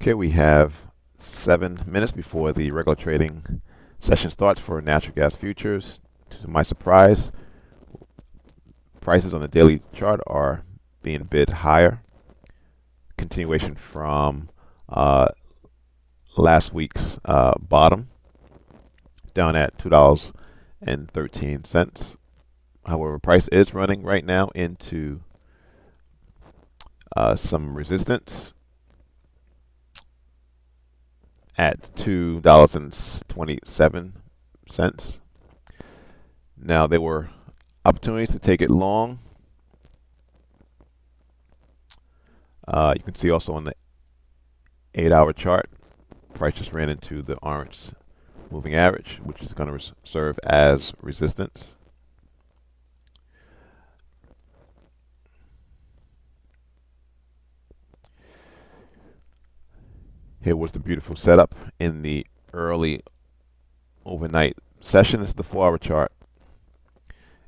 Okay, we have 7 minutes before the regular trading session starts for natural gas futures. To my surprise, prices on the daily chart are being bid higher. Continuation from last week's bottom, down at $2.13. However, price is running right now into some resistance at $2.27. Now, there were opportunities to take it long. You can see also on the 8-hour chart, price just ran into the orange moving average, which is going to serve as resistance. Here was the beautiful setup in the early overnight session. This is the 4-hour chart,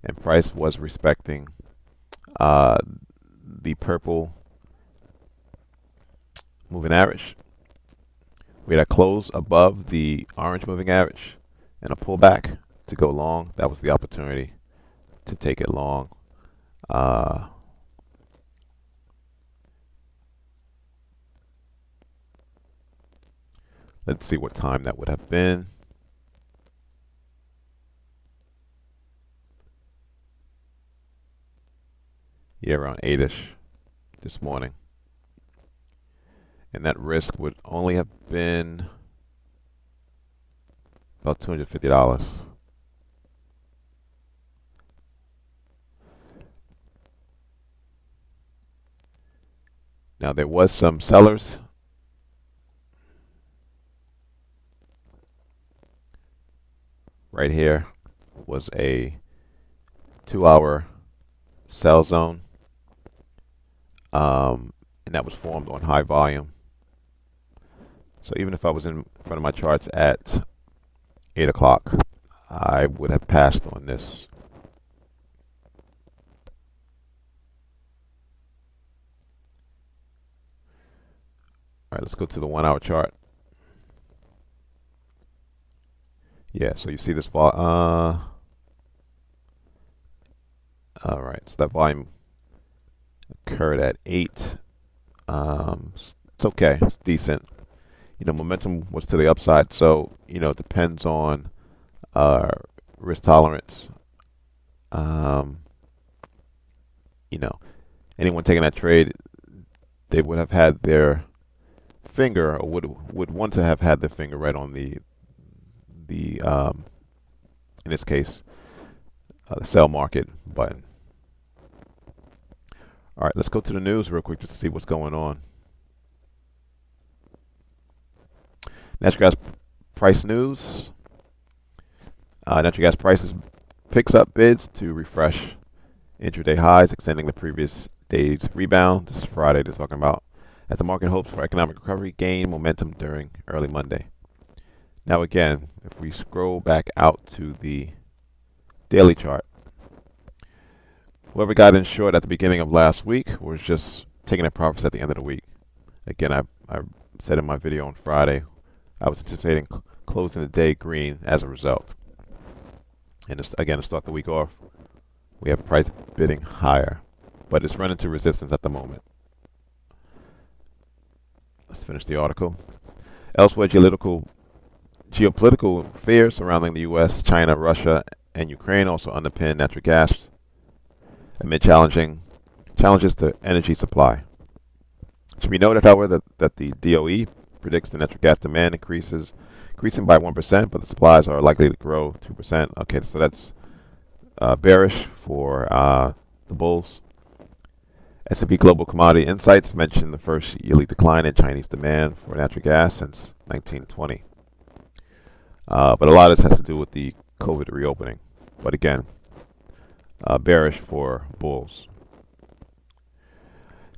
and price was respecting the purple moving average. We had a close above the orange moving average and a pullback to go long. That was the opportunity to take it long. Let's see what time that would have been. Yeah, around 8ish this morning. And that risk would only have been about $250. Now, there was some sellers. Right here was a 2-hour sell zone, and that was formed on high volume. So even if I was in front of my charts at 8 o'clock, I would have passed on this. All right, let's go to the 1-hour chart. Yeah, so you see this vol. All right, so that volume occurred at 8. It's okay, it's decent. Momentum was to the upside, so it depends on risk tolerance. Anyone taking that trade, they would have had their finger, or would want to have had their finger right on the in this case, the sell market button. All right, let's go to the news real quick just to see what's going on. Natural gas price news. Natural gas prices picks up bids to refresh intraday highs, extending the previous day's rebound. This is Friday they're talking about, as the market hopes for economic recovery gain momentum during early Monday. Now again, if we scroll back out to the daily chart, whoever got in short at the beginning of last week was just taking their profits at the end of the week. Again, I said in my video on Friday, I was anticipating closing the day green as a result. And again, to start the week off, we have price bidding higher, but it's running to resistance at the moment. Let's finish the article. Elsewhere, geopolitical fears surrounding the U.S., China, Russia, and Ukraine also underpin natural gas amid challenges to energy supply. It should be noted, however, that the DOE predicts the natural gas demand increasing by 1%, but the supplies are likely to grow 2%. Okay, so that's bearish for the bulls. S&P Global Commodity Insights mentioned the first yearly decline in Chinese demand for natural gas since 1920. But a lot of this has to do with the COVID reopening. But again, bearish for bulls.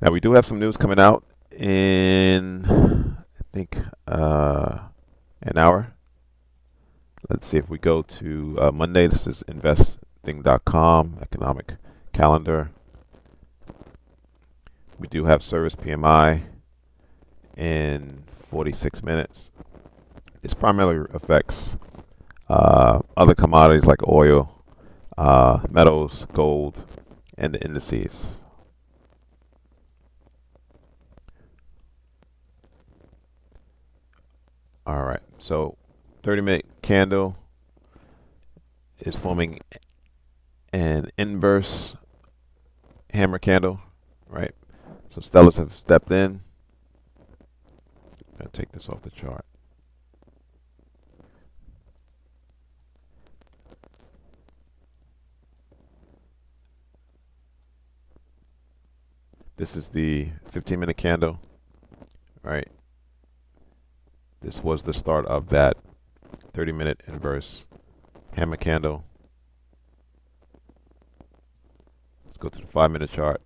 Now, we do have some news coming out in, I think, an hour. Let's see if we go to Monday. This is investing.com, economic calendar. We do have service PMI in 46 minutes. This primarily affects other commodities like oil, metals, gold, and the indices. All right, so 30-minute candle is forming an inverse hammer candle, right? So sellers have stepped in. I'm going to take this off the chart. This is the 15-minute candle, right? This was the start of that 30-minute inverse hammer candle. Let's go to the 5-minute chart.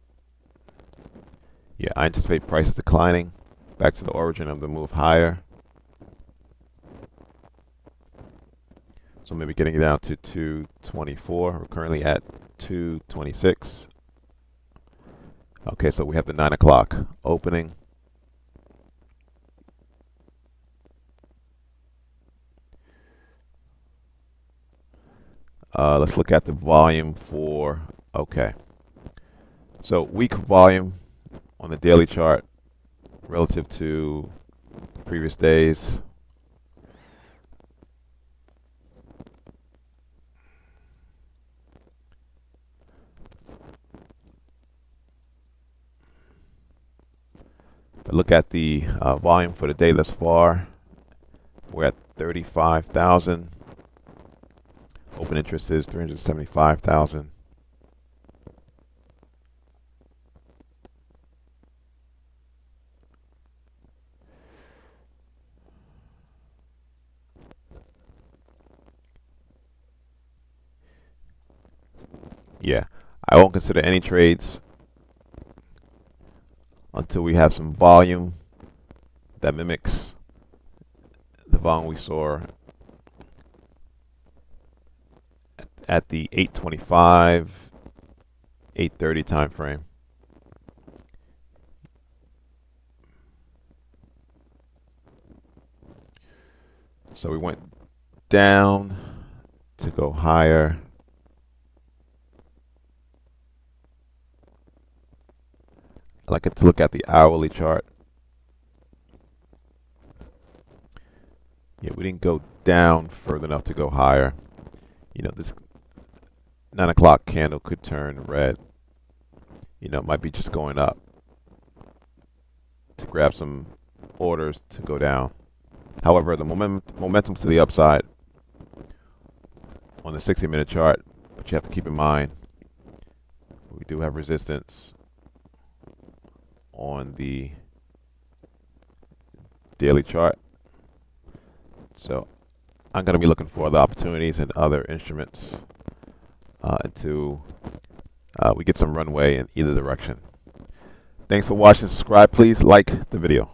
Yeah, I anticipate prices declining back to the origin of the move higher. So maybe getting it down to 224. We're currently at 226. Okay, so we have the 9 o'clock opening. Let's look at the volume for, okay. So weak volume on the daily chart relative to previous days. But look at the volume for the day thus far. We're at 35,000. Open interest is 375,000. Yeah, I won't consider any trades until we have some volume that mimics the volume we saw at the 825, 830 time frame. So we went down to go higher. I like it to look at the hourly chart. Yeah, we didn't go down further enough to go higher. You know, this 9 o'clock candle could turn red. You know, it might be just going up to grab some orders to go down. However, the momentum's to the upside on the 60-minute chart, but you have to keep in mind we do have resistance on the daily chart. So I'm going to be looking for the opportunities in other instruments until we get some runway in either direction. Thanks for watching. Subscribe. Please like the video.